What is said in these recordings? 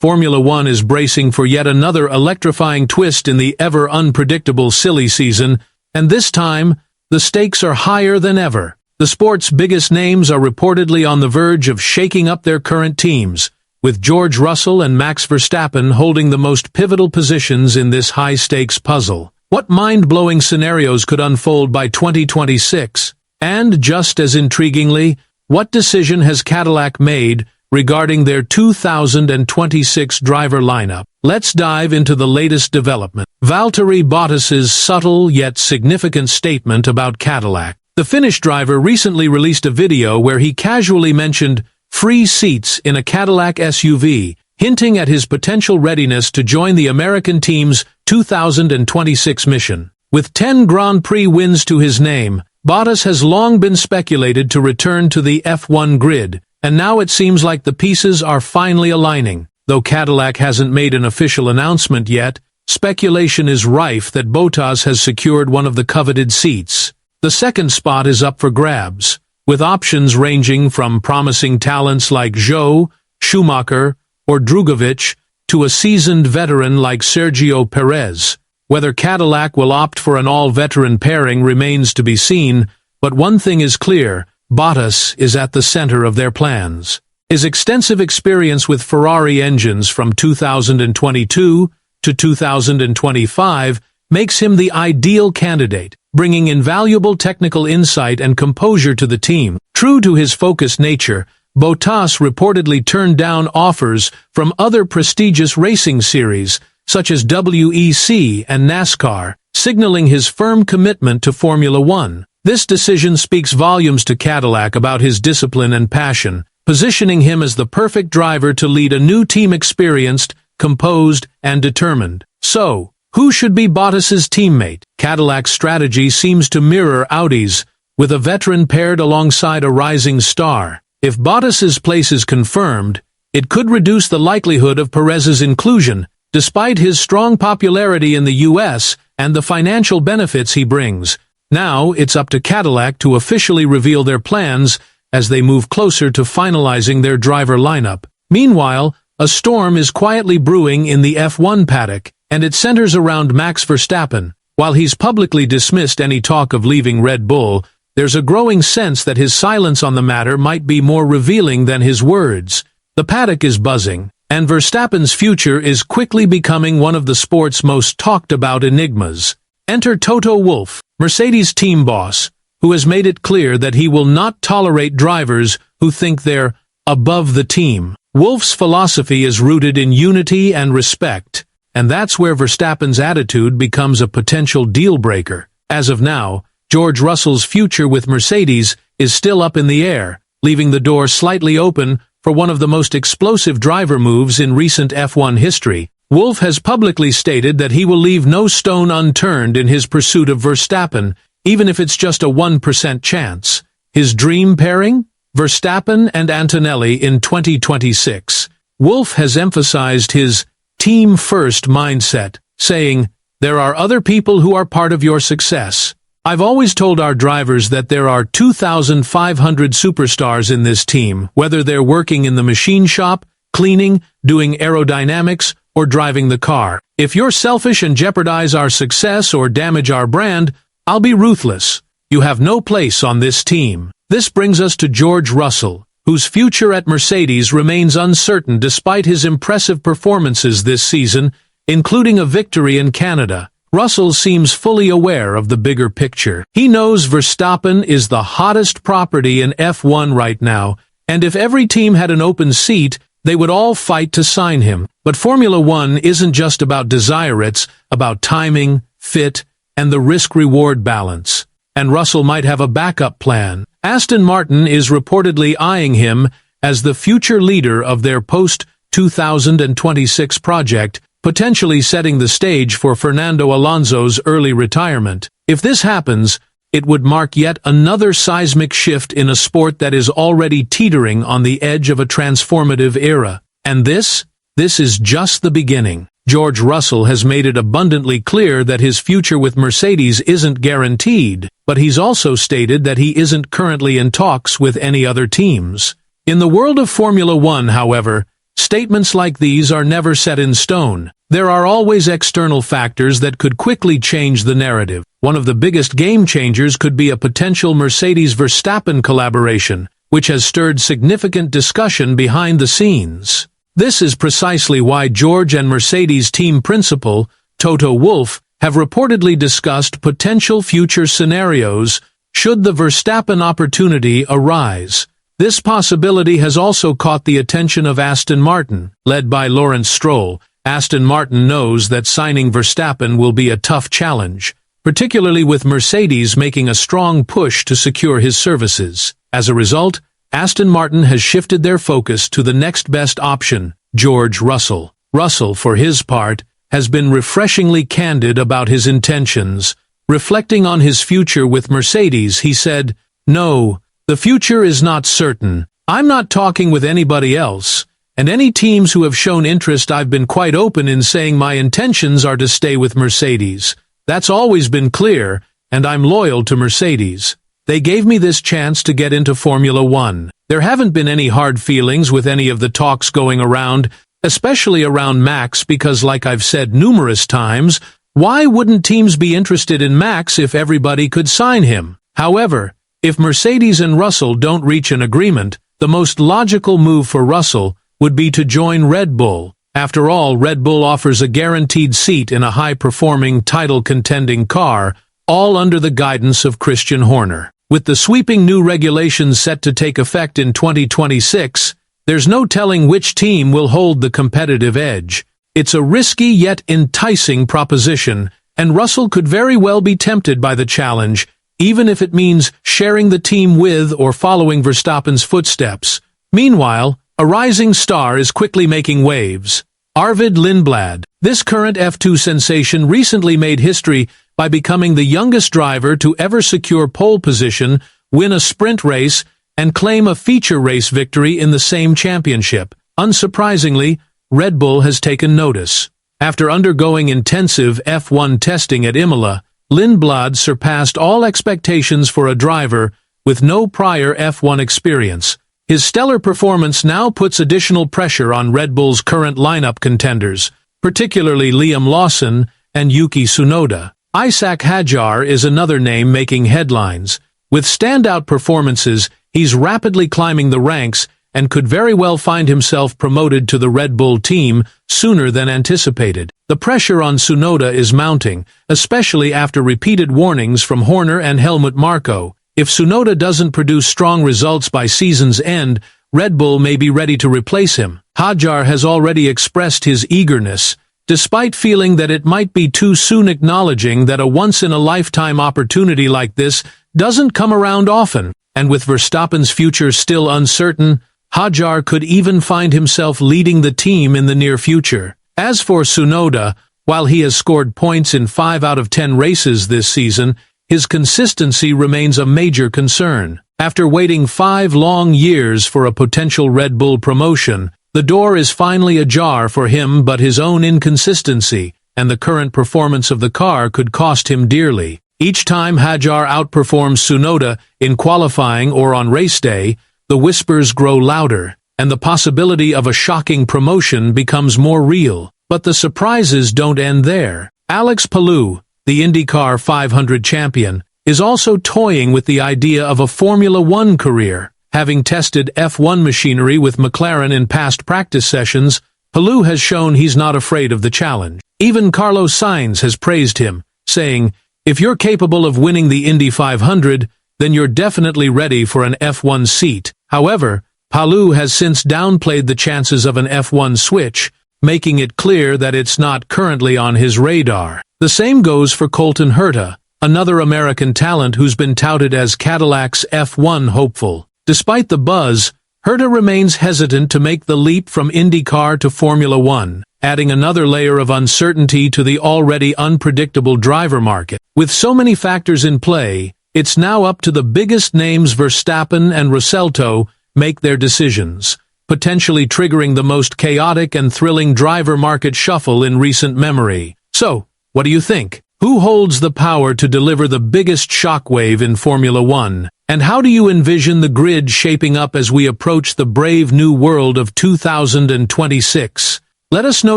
Formula One is bracing for yet another electrifying twist in the ever-unpredictable silly season, and this time, the stakes are higher than ever. The sport's biggest names are reportedly on the verge of shaking up their current teams, with George Russell and Max Verstappen holding the most pivotal positions in this high-stakes puzzle. What mind-blowing scenarios could unfold by 2026? And, just as intriguingly, what decision has Cadillac made regarding their 2026 driver lineup? Let's dive into the latest development. Valtteri Bottas's subtle yet significant statement about Cadillac. The Finnish driver recently released a video where he casually mentioned free seats in a Cadillac SUV, hinting at his potential readiness to join the American team's 2026 mission. With 10 Grand Prix wins to his name, Bottas has long been speculated to return to the F1 grid, and now it seems like the pieces are finally aligning. Though Cadillac hasn't made an official announcement yet, speculation is rife that Bottas has secured one of the coveted seats. The second spot is up for grabs, with options ranging from promising talents like Zhou, Schumacher, or Drugovich to a seasoned veteran like Sergio Perez. Whether Cadillac will opt for an all-veteran pairing remains to be seen, but one thing is clear: Bottas is at the center of their plans. His extensive experience with Ferrari engines from 2022 to 2025 makes him the ideal candidate, bringing invaluable technical insight and composure to the team. True to his focused nature, Bottas reportedly turned down offers from other prestigious racing series, such as WEC and NASCAR, signaling his firm commitment to Formula One. This decision speaks volumes to Cadillac about his discipline and passion, positioning him as the perfect driver to lead a new team experienced, composed, and determined. So, who should be Bottas's teammate? Cadillac's strategy seems to mirror Audi's, with a veteran paired alongside a rising star. If Bottas's place is confirmed, it could reduce the likelihood of Perez's inclusion, despite his strong popularity in the US and the financial benefits he brings. Now, it's up to Cadillac to officially reveal their plans as they move closer to finalizing their driver lineup. Meanwhile, a storm is quietly brewing in the F1 paddock, and it centers around Max Verstappen. While he's publicly dismissed any talk of leaving Red Bull, there's a growing sense that his silence on the matter might be more revealing than his words. The paddock is buzzing, and Verstappen's future is quickly becoming one of the sport's most talked-about enigmas. Enter Toto Wolff, Mercedes team boss, who has made it clear that he will not tolerate drivers who think they're above the team. Wolff's philosophy is rooted in unity and respect, and that's where Verstappen's attitude becomes a potential deal-breaker. As of now, George Russell's future with Mercedes is still up in the air, leaving the door slightly open for one of the most explosive driver moves in recent F1 history. Wolff has publicly stated that he will leave no stone unturned in his pursuit of Verstappen, even if it's just a 1% chance. His dream pairing? Verstappen and Antonelli in 2026. Wolff has emphasized his team-first mindset, saying, "There are other people who are part of your success. I've always told our drivers that there are 2,500 superstars in this team, whether they're working in the machine shop, cleaning, doing aerodynamics, or driving the car. If you're selfish and jeopardize our success or damage our brand, I'll be ruthless. You have no place on this team." This brings us to George Russell, whose future at Mercedes remains uncertain despite his impressive performances this season, including a victory in Canada. Russell seems fully aware of the bigger picture. He knows Verstappen is the hottest property in F1 right now, and if every team had an open seat, they would all fight to sign him. But Formula One isn't just about desire, it's about timing, fit, and the risk-reward balance. And Russell might have a backup plan. Aston Martin is reportedly eyeing him as the future leader of their post-2026 project, potentially setting the stage for Fernando Alonso's early retirement. If this happens, it would mark yet another seismic shift in a sport that is already teetering on the edge of a transformative era. And this is just the beginning. George Russell has made it abundantly clear that his future with Mercedes isn't guaranteed, but he's also stated that he isn't currently in talks with any other teams. In the world of Formula One, however, statements like these are never set in stone. There are always external factors that could quickly change the narrative. One of the biggest game changers could be a potential Mercedes-Verstappen collaboration, which has stirred significant discussion behind the scenes. This is precisely why George and Mercedes team principal, Toto Wolff, have reportedly discussed potential future scenarios should the Verstappen opportunity arise. This possibility has also caught the attention of Aston Martin, led by Lawrence Stroll. Aston Martin knows that signing Verstappen will be a tough challenge, particularly with Mercedes making a strong push to secure his services. As a result, Aston Martin has shifted their focus to the next best option, George Russell. Russell, for his part, has been refreshingly candid about his intentions. Reflecting on his future with Mercedes, he said, "No, the future is not certain. I'm not talking with anybody else, and any teams who have shown interest I've been quite open in saying my intentions are to stay with Mercedes. That's always been clear, and I'm loyal to Mercedes. They gave me this chance to get into Formula One. There haven't been any hard feelings with any of the talks going around, especially around Max, because like I've said numerous times, why wouldn't teams be interested in Max if everybody could sign him? However, if Mercedes and Russell don't reach an agreement, the most logical move for Russell would be to join Red Bull. After all, Red Bull offers a guaranteed seat in a high-performing, title-contending car, all under the guidance of Christian Horner. With the sweeping new regulations set to take effect in 2026, there's no telling which team will hold the competitive edge. It's a risky yet enticing proposition, and Russell could very well be tempted by the challenge, even if it means sharing the team with or following Verstappen's footsteps. Meanwhile, a rising star is quickly making waves. Arvid Lindblad. This current F2 sensation recently made history by becoming the youngest driver to ever secure pole position, win a sprint race, and claim a feature race victory in the same championship. Unsurprisingly, Red Bull has taken notice. After undergoing intensive F1 testing at Imola, Lindblad surpassed all expectations for a driver with no prior F1 experience. His stellar performance now puts additional pressure on Red Bull's current lineup contenders, particularly Liam Lawson and Yuki Tsunoda. Isaac Hadjar is another name making headlines. With standout performances, he's rapidly climbing the ranks and could very well find himself promoted to the Red Bull team sooner than anticipated. The pressure on Tsunoda is mounting, especially after repeated warnings from Horner and Helmut Marko. If Tsunoda doesn't produce strong results by season's end, Red Bull may be ready to replace him. Hadjar has already expressed his eagerness, despite feeling that it might be too soon, acknowledging that a once-in-a-lifetime opportunity like this doesn't come around often. And with Verstappen's future still uncertain, Hadjar could even find himself leading the team in the near future. As for Tsunoda, while he has scored points in 5 out of 10 races this season, his consistency remains a major concern. After waiting 5 long years for a potential Red Bull promotion, the door is finally ajar for him, but his own inconsistency and the current performance of the car could cost him dearly. Each time Hadjar outperforms Tsunoda in qualifying or on race day, the whispers grow louder, and the possibility of a shocking promotion becomes more real. But the surprises don't end there. Alex Palou, the IndyCar 500 champion, is also toying with the idea of a Formula One career. Having tested F1 machinery with McLaren in past practice sessions, Palou has shown he's not afraid of the challenge. Even Carlos Sainz has praised him, saying, "If you're capable of winning the Indy 500, then you're definitely ready for an F1 seat." However, Palou has since downplayed the chances of an F1 switch, making it clear that it's not currently on his radar. The same goes for Colton Herta, another American talent who's been touted as Cadillac's F1 hopeful. Despite the buzz, Herta remains hesitant to make the leap from IndyCar to Formula One, adding another layer of uncertainty to the already unpredictable driver market. With so many factors in play, it's now up to the biggest names Verstappen and Russell make their decisions, potentially triggering the most chaotic and thrilling driver market shuffle in recent memory. So, what do you think? Who holds the power to deliver the biggest shockwave in Formula One? And how do you envision the grid shaping up as we approach the brave new world of 2026? Let us know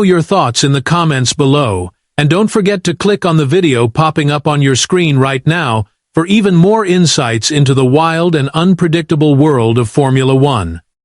your thoughts in the comments below, and don't forget to click on the video popping up on your screen right now for even more insights into the wild and unpredictable world of Formula One.